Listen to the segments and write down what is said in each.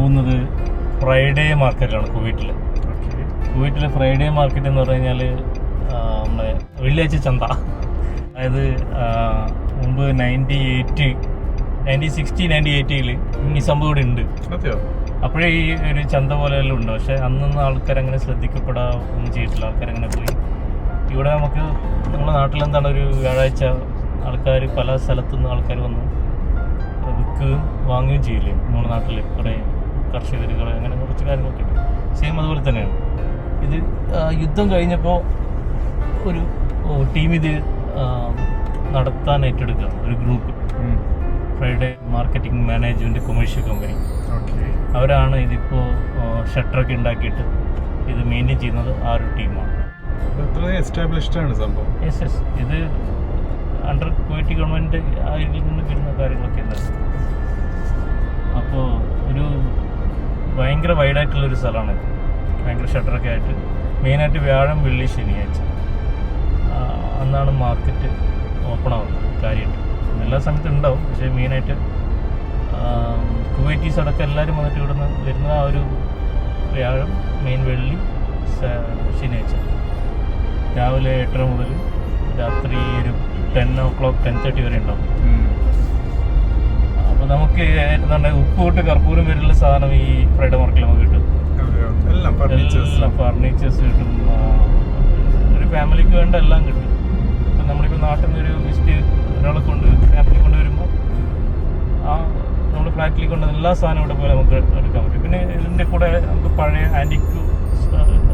പോകുന്നത് ഫ്രൈഡേ മാർക്കറ്റാണ് കുവൈറ്റിലെ ഫ്രൈഡേ മാർക്കറ്റ് എന്ന് പറഞ്ഞു കഴിഞ്ഞാൽ നമ്മുടെ വെള്ളിയാഴ്ച ചന്ത. അതായത് മുമ്പ് 1960-1980 ഈ സംഭവം ഇവിടെ ഉണ്ട്. അപ്പോഴേ ഈ ഒരു ചന്ത പോലെയെല്ലാം ഉണ്ട്. പക്ഷെ അന്നൊന്നും ആൾക്കാരങ്ങനെ ഒന്നും ചെയ്തിട്ടില്ല. ആൾക്കാരങ്ങനെ പോയി ഇവിടെ നമുക്ക് നമ്മുടെ നാട്ടിലെന്താണ് ഒരു വ്യാഴാഴ്ച ആൾക്കാർ പല സ്ഥലത്തുനിന്ന് ആൾക്കാർ വന്ന് വിൽക്കുകയും വാങ്ങുകയും ചെയ്യില്ലേ. നമ്മുടെ നാട്ടിൽ കുറേ കർഷകർ അങ്ങനെ കുറച്ച് കാര്യങ്ങളൊക്കെ ഉണ്ട്. സെയിം അതുപോലെ തന്നെയാണ് ഇത്. യുദ്ധം കഴിഞ്ഞപ്പോൾ ഒരു ടീം ഇത് നടത്താൻ ഏറ്റെടുക്കുകയാണ്. ഒരു group, Friday marketing management commercial company. അവരാണ് ഇതിപ്പോൾ ഷട്ടറൊക്കെ ഉണ്ടാക്കിയിട്ട് ഇത് മെയിൻറ്റെയിൻ ചെയ്യുന്നത്. ആ ഒരു ടീമാണ്. എസ്റ്റാബ്ലിഷ്ഡ് ആണ് സംഭവം. യെസ്. ഇത് അണ്ടർ കുവൈറ്റ് ഗവൺമെൻറ് അതിൽ നിന്ന് വരുന്ന കാര്യങ്ങളൊക്കെ ഉണ്ടായിരുന്നു. അപ്പോൾ ഒരു ഭയങ്കര വൈഡായിട്ടുള്ളൊരു സ്ഥലമാണ് ഇത്. ഭയങ്കര ഷട്ടറൊക്കെ ആയിട്ട് മെയിനായിട്ട് വ്യാഴം, വെള്ളി, ശനിയാഴ്ച അന്നാണ് മാർക്കറ്റ് ഓപ്പൺ ആവുന്നത്. കാര്യമായിട്ട് എല്ലാ സമയത്തും ഉണ്ടാവും. പക്ഷേ മെയിനായിട്ട് കുവൈറ്റീസ് അടക്കം എല്ലാവരും വന്നിട്ട് ഇവിടെ നിന്ന് വരുന്ന ആ ഒരു വ്യാഴം, മെയിൻ, വെള്ളി, ശനിയാഴ്ച രാവിലെ 8:30 മുതൽ രാത്രി ഒരു 10 o'clock 10:30 വരെ ഉണ്ടാവും. അപ്പോൾ നമുക്ക് എന്താണ് ഉപ്പ് തൊട്ട് കർപ്പൂരം വരെയുള്ള സാധനം ഈ ഫ്രൈഡേ മാർക്കറ്റിൽ നമുക്ക് കിട്ടും. എല്ലാം ഫർണിച്ചേഴ്സ് കിട്ടും. ഒരു ഫാമിലിക്ക് വേണ്ട എല്ലാം കിട്ടും. ഇപ്പം നമ്മളിപ്പോൾ നാട്ടിൽ നിന്നൊരു ഒരാളെ ഫാമിലി കൊണ്ടുവരുമ്പോൾ നമ്മുടെ ഫ്ലാറ്റിൽ കൊണ്ടുവന്ന എല്ലാ സാധനവും ഇവിടെ പോലെ നമുക്ക് എടുക്കാൻ പറ്റും. പിന്നെ ഇതിൻ്റെ കൂടെ നമുക്ക് പഴയ ആൻറ്റിക്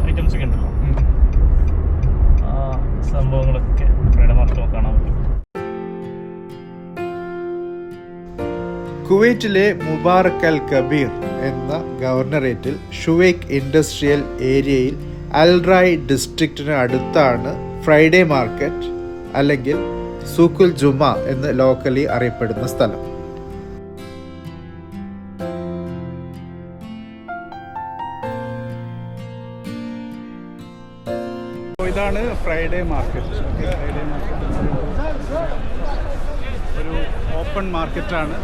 ഐറ്റംസ് ഒക്കെ ഉണ്ടല്ലോ, സംഭവങ്ങളൊക്കെ ഫ്രൈഡേ മാർക്കറ്റ് കാണാൻ പറ്റും. കുവൈറ്റിലെ മുബാറക് അൽ കബീർ എന്ന ഗവർണറേറ്റിൽ ഷുവൈക്ക് ഇൻഡസ്ട്രിയൽ ഏരിയയിൽ അൽറായ് ഡിസ്ട്രിക്റ്റിന് അടുത്താണ് ഫ്രൈഡേ മാർക്കറ്റ് അല്ലെങ്കിൽ സൂക്കുൽ ജുമ എന്ന് ലോക്കലി അറിയപ്പെടുന്ന സ്ഥലം. ഇതാണ് ഫ്രൈഡേ മാർക്കറ്റ്. ഒരു ഓപ്പൺ മാർക്കറ്റാണ്.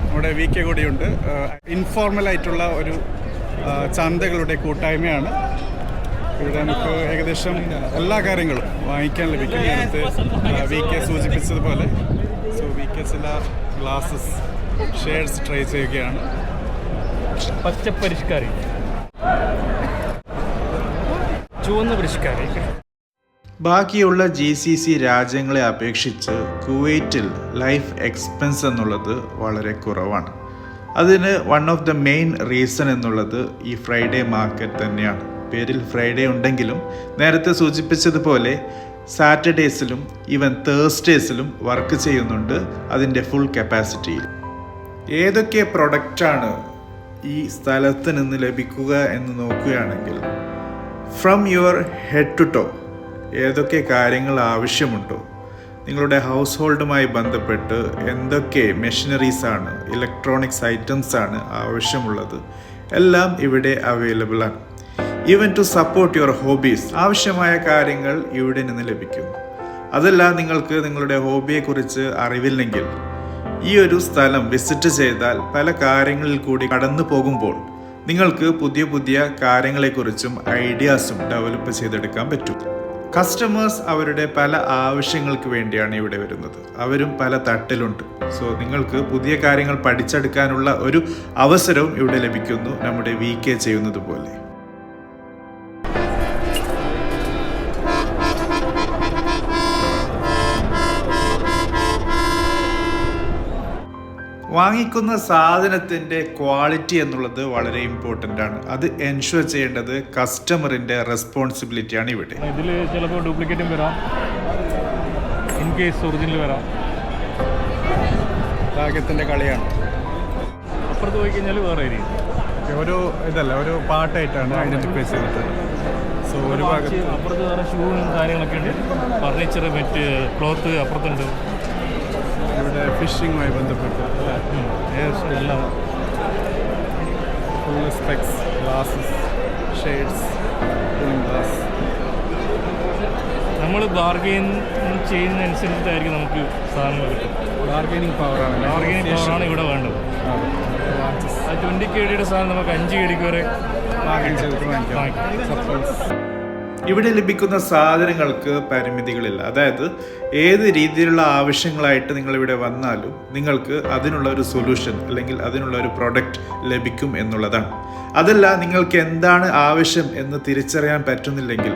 നമ്മുടെ VK കൂടിയുണ്ട്. ഇൻഫോർമൽ ആയിട്ടുള്ള ഒരു ചന്തകളുടെ കൂട്ടായ്മയാണ്. ഇവിടെ നമുക്ക് ഏകദേശം എല്ലാ കാര്യങ്ങളും വാങ്ങിക്കാൻ ലഭിക്കും. നേരത്തെ VK സൂചിപ്പിച്ചതുപോലെ VK ചില ഗ്ലാസസ്, ഷെയർസ് ട്രൈ ചെയ്യുകയാണ്. പച്ചപ്പരിഷ്കാരി, ചുവന്ന പരിഷ്കാരി. ബാക്കിയുള്ള GCC രാജ്യങ്ങളെ അപേക്ഷിച്ച് കുവൈറ്റിൽ ലൈഫ് എക്സ്പെൻസ് എന്നുള്ളത് വളരെ കുറവാണ്. അതിന് one of the main reason എന്നുള്ളത് ഈ ഫ്രൈഡേ മാർക്കറ്റ് തന്നെയാണ്. പേരിൽ ഫ്രൈഡേ ഉണ്ടെങ്കിലും നേരത്തെ സൂചിപ്പിച്ചതുപോലെ സാറ്റർഡേസിലും ഈവൻ തേഴ്സ്ഡേസിലും വർക്ക് ചെയ്യുന്നുണ്ട് അതിൻ്റെ ഫുൾ കപ്പാസിറ്റിയിൽ. ഏതൊക്കെ പ്രൊഡക്റ്റാണ് ഈ സ്ഥലത്ത് നിന്ന് ലഭിക്കുക എന്ന് നോക്കുകയാണെങ്കിൽ from your head to toe ഏതൊക്കെ കാര്യങ്ങൾ ആവശ്യമുണ്ടോ, നിങ്ങളുടെ ഹൗസ് ഹോൾഡുമായി ബന്ധപ്പെട്ട് എന്തൊക്കെ മെഷീനറീസാണ്, ഇലക്ട്രോണിക്സ് ഐറ്റംസാണ് ആവശ്യമുള്ളത്, എല്ലാം ഇവിടെ അവൈലബിൾ ആണ്. Even to support your hobbies, ആവശ്യമായ കാര്യങ്ങൾ ഇവിടെ നിന്ന് ലഭിക്കുന്നു. അതല്ല, നിങ്ങൾക്ക് നിങ്ങളുടെ ഹോബിയെക്കുറിച്ച് അറിവില്ലെങ്കിൽ ഈ ഒരു സ്ഥലം വിസിറ്റ് ചെയ്താൽ പല കാര്യങ്ങളിൽ കൂടി കടന്നു പോകുമ്പോൾ നിങ്ങൾക്ക് പുതിയ പുതിയ കാര്യങ്ങളെക്കുറിച്ചും ഐഡിയാസും ഡെവലപ്പ് ചെയ്തെടുക്കാൻ പറ്റും. കസ്റ്റമേഴ്സ് അവരുടെ പല ആവശ്യങ്ങൾക്ക് വേണ്ടിയാണ് ഇവിടെ വരുന്നത്. അവരും പല തട്ടിലുണ്ട്. സോ നിങ്ങൾക്ക് പുതിയ കാര്യങ്ങൾ പഠിച്ചെടുക്കാനുള്ള ഒരു അവസരവും ഇവിടെ ലഭിക്കുന്നു, നമ്മുടെ VK ചെയ്യുന്നത് പോലെ. വാങ്ങിക്കുന്ന സാധനത്തിൻ്റെ ക്വാളിറ്റി എന്നുള്ളത് വളരെ ഇമ്പോർട്ടൻ്റ് ആണ്. അത് എൻഷുർ ചെയ്യേണ്ടത് കസ്റ്റമറിൻ്റെ റെസ്പോൺസിബിലിറ്റിയാണ് ഇവിടെ. ഇതിൽ ചിലപ്പോൾ ഡ്യൂപ്ലിക്കേറ്റും വരാം, ഇൻ കേസ് ഒറിജിനൽ വരാം. ഭാഗ്യത്തിൻ്റെ കളിയാണ്. അപ്പുറത്ത് പോയി കഴിഞ്ഞാൽ വേറെ രീതി ഒരു ഒരു പാർട്ടായിട്ടാണ് ഐഡൻറ്റിഫൈ ചെയ്തിട്ടുള്ളത്. സോ ഒരു ഭാഗത്ത് അപ്പുറത്ത് വേറെ ഷൂവും കാര്യങ്ങളൊക്കെ ഉണ്ട്. ഫർണിച്ചർ, മറ്റ് ക്ലോത്ത് അപ്പുറത്തുണ്ട്. ഇവിടെ ഫിഷിങ്ങുമായി ബന്ധപ്പെട്ട് എല്ലാം full specs, glasses, shades, cooling glass. നമ്മൾ ബാർഗെയിൻ ചെയ്യുന്നതനുസരിച്ചിട്ടായിരിക്കും നമുക്ക് സാധനങ്ങൾ കിട്ടും. ബാർഗെയിനിങ് പവറാണ് ഇവിടെ വേണ്ടത്. 20 KD സാധനം നമുക്ക് 5 KD വരെ ഇവിടെ ലഭിക്കുന്ന സാധനങ്ങൾക്ക് പരിമിതികളില്ല. അതായത് ഏത് രീതിയിലുള്ള ആവശ്യങ്ങളായിട്ട് നിങ്ങളിവിടെ വന്നാലും നിങ്ങൾക്ക് അതിനുള്ള ഒരു സൊല്യൂഷൻ അല്ലെങ്കിൽ അതിനുള്ള ഒരു പ്രൊഡക്റ്റ് ലഭിക്കും എന്നുള്ളതാണ്. അതല്ല, നിങ്ങൾക്ക് എന്താണ് ആവശ്യം എന്ന് തിരിച്ചറിയാൻ പറ്റുന്നില്ലെങ്കിൽ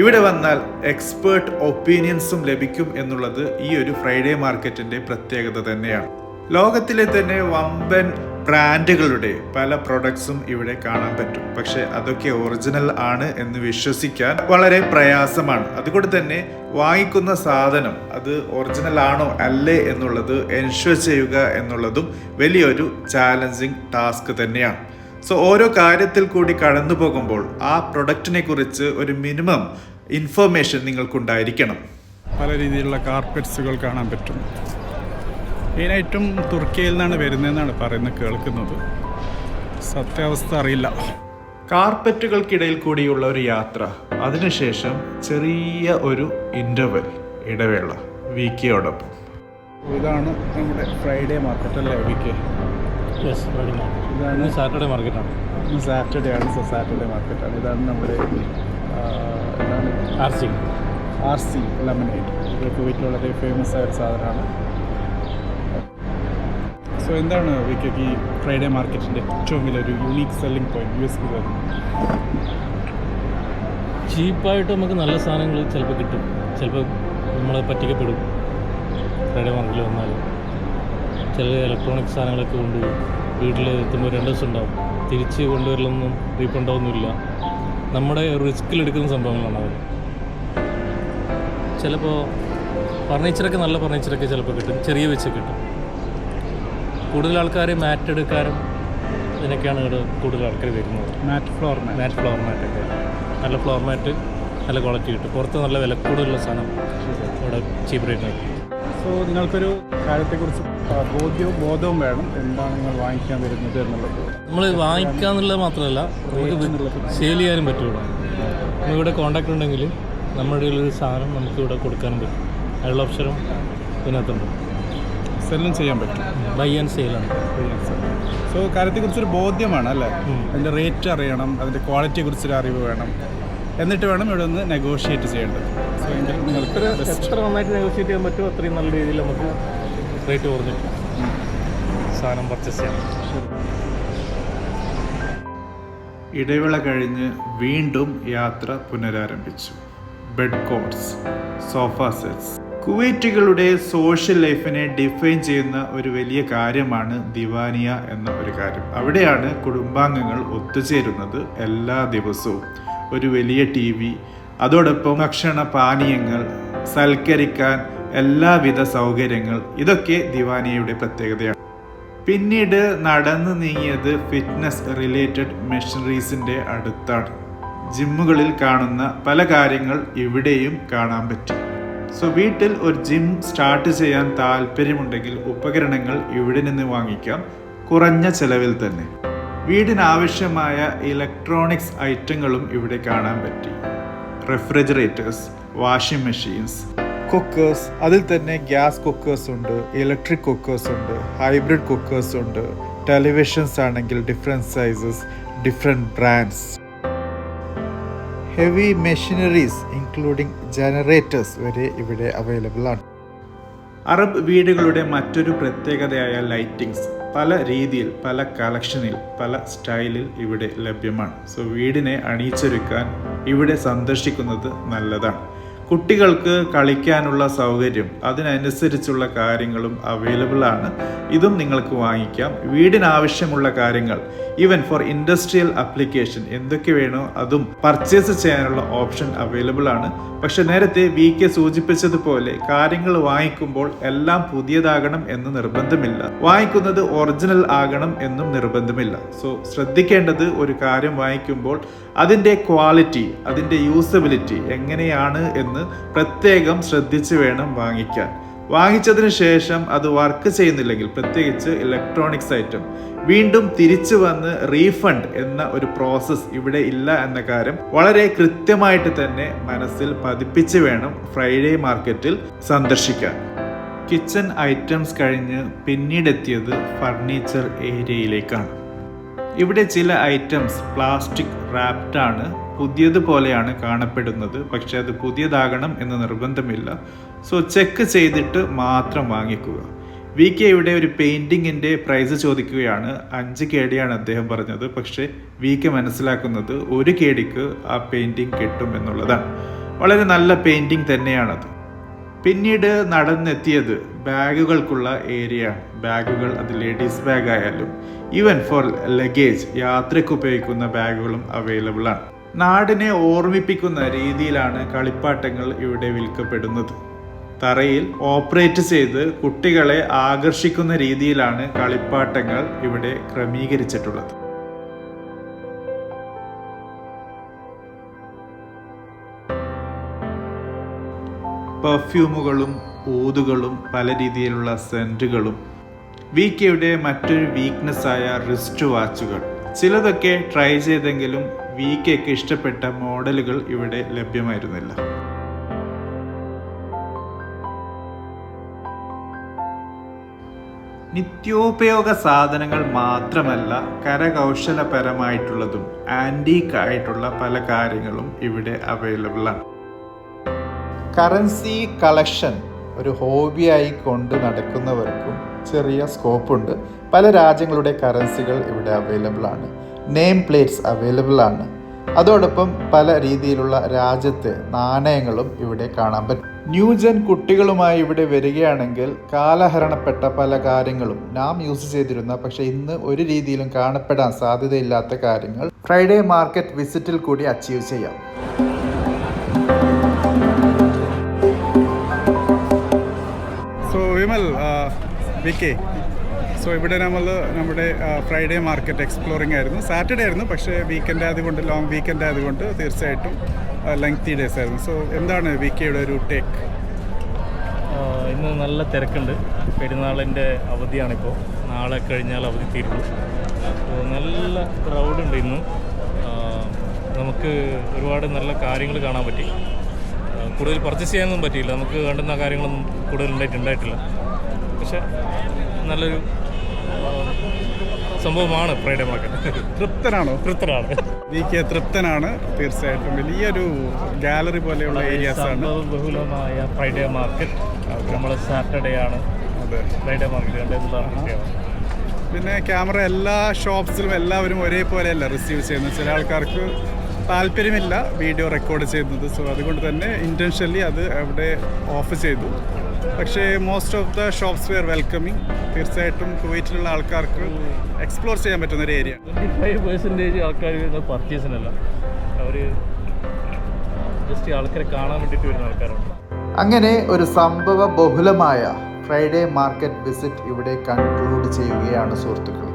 ഇവിടെ വന്നാൽ എക്സ്പേർട്ട് ഒപ്പീനിയൻസും ലഭിക്കും എന്നുള്ളത് ഈ ഒരു ഫ്രൈഡേ മാർക്കറ്റിൻ്റെ പ്രത്യേകത തന്നെയാണ്. ലോകത്തിലെ തന്നെ വമ്പൻ ബ്രാൻഡുകളുടെ പല പ്രൊഡക്ട്സും ഇവിടെ കാണാൻ പറ്റും. പക്ഷെ അതൊക്കെ ഒറിജിനൽ ആണ് എന്ന് വിശ്വസിക്കാൻ വളരെ പ്രയാസമാണ്. അതുകൊണ്ട് തന്നെ വാങ്ങിക്കുന്ന സാധനം അത് ഒറിജിനൽ ആണോ അല്ലേ എന്നുള്ളത് എൻഷുർ ചെയ്യുക എന്നുള്ളതും വലിയൊരു ചാലഞ്ചിങ് ടാസ്ക് തന്നെയാണ്. സോ ഓരോ കാര്യത്തിൽ കൂടി കടന്നു പോകുമ്പോൾ ആ പ്രൊഡക്റ്റിനെ കുറിച്ച് ഒരു മിനിമം ഇൻഫർമേഷൻ നിങ്ങൾക്കുണ്ടായിരിക്കണം. പല രീതിയിലുള്ള കാർപ്പറ്റ്സുകൾ കാണാൻ പറ്റും. മെയിനായിട്ടും തുർക്കിയിൽ നിന്നാണ് വരുന്നതെന്നാണ് കേൾക്കുന്നത്. സത്യാവസ്ഥ അറിയില്ല. കാർപ്പറ്റുകൾക്കിടയിൽ കൂടിയുള്ള ഒരു യാത്ര, അതിനുശേഷം ചെറിയ ഒരു ഇൻ്റർവെൽ ഇടവേള വിക്കെയോടൊപ്പം. ഇതാണ് നമ്മുടെ ഫ്രൈഡേ മാർക്കറ്റ് അല്ലേ വിക്കെ? ഇതാണ് സാറ്റർഡേ മാർക്കറ്റാണ്. ഇന്ന് സാറ്റർഡേ ആണ്. സാറ്റർഡേ മാർക്കറ്റാണ്. ഇതാണ് നമ്മുടെ ആർ സി ലെമനേഡ്. ഇത് കുവൈറ്റിൽ വളരെ ഫേമസ് ആയ ഒരു സാധനമാണ്. സോ എന്താണ് വിക്കയ്ക്ക് ഈ ഫ്രൈഡേ മാർക്കറ്റിൻ്റെ ഏറ്റവും വലിയൊരു യൂണീക്ക് സെല്ലിംഗ് പോയിന്റ്, USP വരുന്നത്? ചീപ്പായിട്ട് നമുക്ക് നല്ല സാധനങ്ങൾ ചിലപ്പോൾ കിട്ടും, ചിലപ്പോൾ നമ്മളെ പറ്റിക്കപ്പെടും. ഫ്രൈഡേ മാർക്കറ്റിൽ വന്നാൽ ചില ഇലക്ട്രോണിക് സാധനങ്ങളൊക്കെ കൊണ്ടുപോയി വീട്ടിൽ എത്തുമ്പോൾ 2 ദിവസം ഉണ്ടാവും. തിരിച്ച് കൊണ്ടുവരലൊന്നും റീഫണ്ടൊന്നുമില്ല. നമ്മുടെ റിസ്കിലെടുക്കുന്ന സംഭവങ്ങളാണ് അവർ. ചിലപ്പോൾ ഫർണിച്ചറൊക്കെ, നല്ല ഫർണിച്ചറൊക്കെ ചിലപ്പോൾ കിട്ടും, ചെറിയ വെച്ച് കിട്ടും. കൂടുതൽ ആൾക്കാർ മാറ്റ് എടുക്കാനും ഇതിനൊക്കെയാണ് ഇവിടെ കൂടുതൽ ആൾക്കാർ വരുന്നത്. മാറ്റ് ഫ്ലോർ മാറ്റൊക്കെ നല്ല ഫ്ലോർ മാറ്റ് നല്ല ക്വാളിറ്റി കിട്ടും. പുറത്ത് നല്ല വില കൂടുതലുള്ള സാധനം ഇവിടെ ചീപ്പ് റേറ്റിന് കിട്ടും. സോ നിങ്ങൾക്കൊരു കാര്യത്തെക്കുറിച്ച് ബോധവും വേണം, എന്താണ് നിങ്ങൾ വാങ്ങിക്കാൻ വരുന്നത് എന്നുള്ളത്. നമ്മൾ വാങ്ങിക്കുക എന്നുള്ളത് മാത്രമല്ല, നമുക്ക് സെയിൽ ചെയ്യാനും പറ്റുള്ളൂ. നമ്മളിവിടെ കോൺടാക്ട് ഉണ്ടെങ്കിൽ നമ്മുടെ ഒരു സാധനം നമുക്ക് ഇവിടെ കൊടുക്കാനും പറ്റും. അതിനുള്ള ഓപ്ഷനും ഇതിനകത്തുണ്ട്. സെല്ലും ചെയ്യാൻ പറ്റും. ബൈ ആൻഡ് സെയിലാണ്. സോ കാര്യത്തെക്കുറിച്ചൊരു ബോധ്യമാണ് അല്ലേ? അതിൻ്റെ റേറ്റ് അറിയണം, അതിൻ്റെ ക്വാളിറ്റിയെക്കുറിച്ചൊരു അറിവ് വേണം. എന്നിട്ട് വേണം ഇവിടെ ഒന്ന് നെഗോഷിയേറ്റ് ചെയ്യേണ്ടത്. സോ എങ്കിൽ നിങ്ങൾക്ക് എത്ര നന്നായിട്ട് നെഗോഷിയേറ്റ് ചെയ്യാൻ പറ്റുമോ അത്രയും നല്ല രീതിയിൽ നമുക്ക് റേറ്റ് കുറഞ്ഞിട്ട് സാധനം പർച്ചേസ് ചെയ്യാം. ഇടവേള കഴിഞ്ഞ് വീണ്ടും യാത്ര പുനരാരംഭിച്ചു. Bed cots, sofa sets. കുവൈറ്റുകളുടെ സോഷ്യൽ ലൈഫിനെ ഡിഫൈൻ ചെയ്യുന്ന ഒരു വലിയ കാര്യമാണ് ദിവാനിയ എന്ന ഒരു കാര്യം. അവിടെയാണ് കുടുംബാംഗങ്ങൾ ഒത്തുചേരുന്നത് എല്ലാ ദിവസവും. ഒരു വലിയ TV, അതോടൊപ്പം ഭക്ഷണ പാനീയങ്ങൾ, സൽക്കരിക്കാൻ എല്ലാവിധ സൗകര്യങ്ങൾ, ഇതൊക്കെ ദിവാനിയയുടെ പ്രത്യേകതയാണ്. പിന്നീട് നടന്നു നീങ്ങിയത് ഫിറ്റ്നസ് റിലേറ്റഡ് മെഷീനറീസിൻ്റെ അടുത്താണ്. ജിമ്മുകളിൽ കാണുന്ന പല കാര്യങ്ങൾ ഇവിടെയും കാണാൻ പറ്റും. സോ വീട്ടിൽ ഒരു ജിം സ്റ്റാർട്ട് ചെയ്യാൻ താല്പര്യമുണ്ടെങ്കിൽ ഉപകരണങ്ങൾ ഇവിടെ നിന്ന് വാങ്ങിക്കാം, കുറഞ്ഞ ചെലവിൽ തന്നെ. വീടിനാവശ്യമായ ഇലക്ട്രോണിക്സ് ഐറ്റങ്ങളും ഇവിടെ കാണാൻ പറ്റി. റെഫ്രിജറേറ്റേഴ്സ്, വാഷിംഗ് മെഷീൻസ്, കുക്കേഴ്സ്, അതിൽ തന്നെ ഗ്യാസ് കുക്കേഴ്സ് ഉണ്ട്, ഇലക്ട്രിക് കുക്കേഴ്സ് ഉണ്ട്, ഹൈബ്രിഡ് കുക്കേഴ്സ് ഉണ്ട്. ടെലിവിഷൻസ് ആണെങ്കിൽ different sizes, different brands. Heavy machineries including generators വരെ ഇവിടെ അവൈലബിൾ ആണ്. അറബ് വീടുകളുടെ മറ്റൊരു പ്രത്യേകതയായ ലൈറ്റിങ്സ് പല രീതിയിൽ, പല കളക്ഷനിൽ, പല സ്റ്റൈലിൽ ഇവിടെ ലഭ്യമാണ്. സോ വീടിനെ അണിയിച്ചൊരുക്കാൻ ഇവിടെ സന്ദർശിക്കുന്നത് നല്ലതാണ്. കുട്ടികൾക്ക് കളിക്കാനുള്ള സൗകര്യം, അതിനനുസരിച്ചുള്ള കാര്യങ്ങളും അവൈലബിൾ ആണ്. ഇതും നിങ്ങൾക്ക് വാങ്ങിക്കാം. വീടിനാവശ്യമുള്ള കാര്യങ്ങൾ, ഈവൻ ഫോർ ഇൻഡസ്ട്രിയൽ ആപ്ലിക്കേഷൻ എന്തൊക്കെ വേണോ അതും പർച്ചേസ് ചെയ്യാനുള്ള ഓപ്ഷൻ അവൈലബിൾ ആണ്. പക്ഷെ നേരത്തെ VK സൂചിപ്പിച്ചതുപോലെ കാര്യങ്ങൾ വാങ്ങിക്കുമ്പോൾ എല്ലാം പുതിയതാകണം എന്ന് നിർബന്ധമില്ല, വാങ്ങിക്കുന്നത് ഒറിജിനൽ ആകണം എന്നും നിർബന്ധമില്ല. സോ ശ്രദ്ധിക്കേണ്ടത്, ഒരു കാര്യം വാങ്ങിക്കുമ്പോൾ അതിൻ്റെ ക്വാളിറ്റി, അതിൻ്റെ യൂസബിലിറ്റി എങ്ങനെയാണ് എന്ന് പ്രത്യേകം ശ്രദ്ധിച്ച് വേണം വാങ്ങിക്കാൻ. വാങ്ങിച്ചതിന് ശേഷം അത് വർക്ക് ചെയ്യുന്നില്ലെങ്കിൽ, പ്രത്യേകിച്ച് ഇലക്ട്രോണിക്സ് ഐറ്റം, വീണ്ടും തിരിച്ചു വന്ന് റീഫണ്ട് എന്ന ഒരു പ്രോസസ്സ് ഇവിടെ ഇല്ല എന്ന കാര്യം വളരെ കൃത്യമായിട്ട് തന്നെ മനസ്സിൽ പതിപ്പിച്ച് വേണം ഫ്രൈഡേ മാർക്കറ്റിൽ സന്ദർശിക്കാൻ. കിച്ചൺ ഐറ്റംസ് കഴിഞ്ഞ് പിന്നീടെത്തിയത് ഫർണിച്ചർ ഏരിയയിലേക്കാണ്. ഇവിടെ ചില ഐറ്റംസ് പ്ലാസ്റ്റിക് റാപ്റ്റാണ്, പുതിയതുപോലെയാണ് കാണപ്പെടുന്നത്. പക്ഷെ അത് പുതിയതാകണം എന്ന് നിർബന്ധമില്ല. സോ ചെക്ക് ചെയ്തിട്ട് മാത്രം വാങ്ങിക്കുക. VK ഇവിടെ ഒരു പെയിൻറ്റിങ്ങിൻ്റെ പ്രൈസ് ചോദിക്കുകയാണ്. 5 KD അദ്ദേഹം പറഞ്ഞത്. പക്ഷേ VK മനസ്സിലാക്കുന്നത് 1 KDക്ക് ആ പെയിൻറ്റിങ് കിട്ടും എന്നുള്ളതാണ്. വളരെ നല്ല പെയിൻറ്റിങ് തന്നെയാണത്. പിന്നീട് നടന്നെത്തിയത് ബാഗുകൾക്കുള്ള ഏരിയ. ബാഗുകൾ അത് ലേഡീസ് ബാഗ് ആയാലും ഈവൻ ഫോർ ലഗേജ്, യാത്രയ്ക്ക് ഉപയോഗിക്കുന്ന ബാഗുകളും അവൈലബിൾ ആണ്. നാടിനെ ഓർമ്മിപ്പിക്കുന്ന രീതിയിലാണ് കളിപ്പാട്ടങ്ങൾ ഇവിടെ വിൽക്കപ്പെടുന്നത്. തറയിൽ ഓപ്പറേറ്റ് ചെയ്ത് കുട്ടികളെ ആകർഷിക്കുന്ന രീതിയിലാണ് കളിപ്പാട്ടങ്ങൾ ഇവിടെ ക്രമീകരിച്ചിട്ടുള്ളത്. പെർഫ്യൂമുകളും ഊതുകളും പല രീതിയിലുള്ള സെൻറ്റുകളും. VKയുടെ മറ്റൊരു വീക്ക്നെസ്സായ റിസ്റ്റ് വാച്ചുകൾ. ചിലതൊക്കെ ട്രൈ ചെയ്തെങ്കിലും VKക്ക് ഇഷ്ടപ്പെട്ട മോഡലുകൾ ഇവിടെ ലഭ്യമായിരുന്നില്ല. നിത്യോപയോഗ സാധനങ്ങൾ മാത്രമല്ല, കരകൗശലപരമായിട്ടുള്ളതും ആൻറ്റീക്ക് ആയിട്ടുള്ള പല കാര്യങ്ങളും ഇവിടെ അവൈലബിൾ ആണ്. കറൻസി കളക്ഷൻ ഒരു ഹോബിയായി കൊണ്ട് നടക്കുന്നവർക്കും ചെറിയ സ്കോപ്പുണ്ട്. പല രാജ്യങ്ങളുടെ കറൻസികൾ ഇവിടെ അവൈലബിൾ ആണ്. നെയിം പ്ലേറ്റ്സ് അവൈലബിൾ ആണ്. അതോടൊപ്പം പല രീതിയിലുള്ള രാജ്യത്തെ നാണയങ്ങളും ഇവിടെ കാണാൻ പറ്റും. ന്യൂജൻ കുട്ടികളുമായി ഇവിടെ വരികയാണെങ്കിൽ കാലഹരണപ്പെട്ട പല കാര്യങ്ങളും നാം യൂസ് ചെയ്തിരുന്ന പക്ഷേ ഇന്ന് ഒരു രീതിയിലും കാണപ്പെടാൻ സാധ്യതയില്ലാത്ത കാര്യങ്ങൾ ഫ്രൈഡേ മാർക്കറ്റ് വിസിറ്റിൽ കൂടി അച്ചീവ് ചെയ്യാം. സോ വിമൽ, VK, സോ ഇവിടെ നമ്മുടെ ഫ്രൈഡേ മാർക്കറ്റ് എക്സ്പ്ലോറിംഗ് ആയിരുന്നു. സാറ്റർഡേ ആയിരുന്നു, പക്ഷേ വീക്കെൻഡ് ആയതുകൊണ്ട്, ലോങ് വീക്കെൻഡ് ആയതുകൊണ്ട് തീർച്ചയായിട്ടും ലെങ്തി ഡേയ്സ് ആയിരുന്നു. സോ എന്താണ് VKയുടെ ഒരു ടേക്ക്? ഇന്ന് നല്ല തിരക്കുണ്ട്. പെരുന്നാളിൻ്റെ അവധിയാണിപ്പോൾ. നാളെ കഴിഞ്ഞാൽ അവധി തീരുള്ളൂ. അപ്പോൾ നല്ല ക്രൗഡുണ്ട് ഇന്ന്. നമുക്ക് ഒരുപാട് നല്ല കാര്യങ്ങൾ കാണാൻ പറ്റി. കൂടുതൽ പർച്ചേസ് ചെയ്യാനൊന്നും പറ്റിയില്ല. നമുക്ക് വേണ്ടുന്ന കാര്യങ്ങളൊന്നും കൂടുതൽ ഉണ്ടായിട്ടില്ല. പക്ഷേ നല്ലൊരു സംഭവമാണ് ഫ്രൈഡേ മാർക്കറ്റ്. തൃപ്തനാണോ? തൃപ്തനാണ്. VK തൃപ്തനാണ്. തീർച്ചയായിട്ടും വലിയൊരു ഗാലറി പോലെയുള്ള ഏരിയാസാണ്. ബഹുലമായ ഫ്രൈഡേ മാർക്കറ്റ്. നമ്മൾ സാറ്റർഡേ ആണ് അതെ ഫ്രൈഡേ മാർക്കറ്റ് കണ്ടത്. പിന്നെ ക്യാമറ എല്ലാ ഷോപ്സിലും എല്ലാവരും ഒരേപോലെയല്ല റിസീവ് ചെയ്യുന്നത്. ചില ആൾക്കാർക്ക് താല്പര്യമില്ല വീഡിയോ റെക്കോർഡ് ചെയ്യുന്നത്. സോ അതുകൊണ്ട് തന്നെ ഇൻറ്റൻഷനലി അത് അവിടെ ഓഫ് ചെയ്തു. പക്ഷേ most of the shops were welcoming. തീർച്ചയായിട്ടും കുവൈറ്റിലുള്ള ആൾക്കാർക്ക് എക്സ്പ്ലോർ ചെയ്യാൻ പറ്റുന്ന ഒരു ഏരിയ. 25% ആൾക്കാർ വരുന്നത് പർച്ചേസിനല്ല, അവർ ജസ്റ്റ് ആൾക്കാരെ കാണാൻ വേണ്ടിയിട്ട് വരുന്ന ആൾക്കാരുണ്ട്. അങ്ങനെ ഒരു സംഭവ ബഹുലമായ ഫ്രൈഡേ മാർക്കറ്റ് വിസിറ്റ് ഇവിടെ കൺക്ലൂഡ് ചെയ്യുകയാണ് സുഹൃത്തുക്കളെ.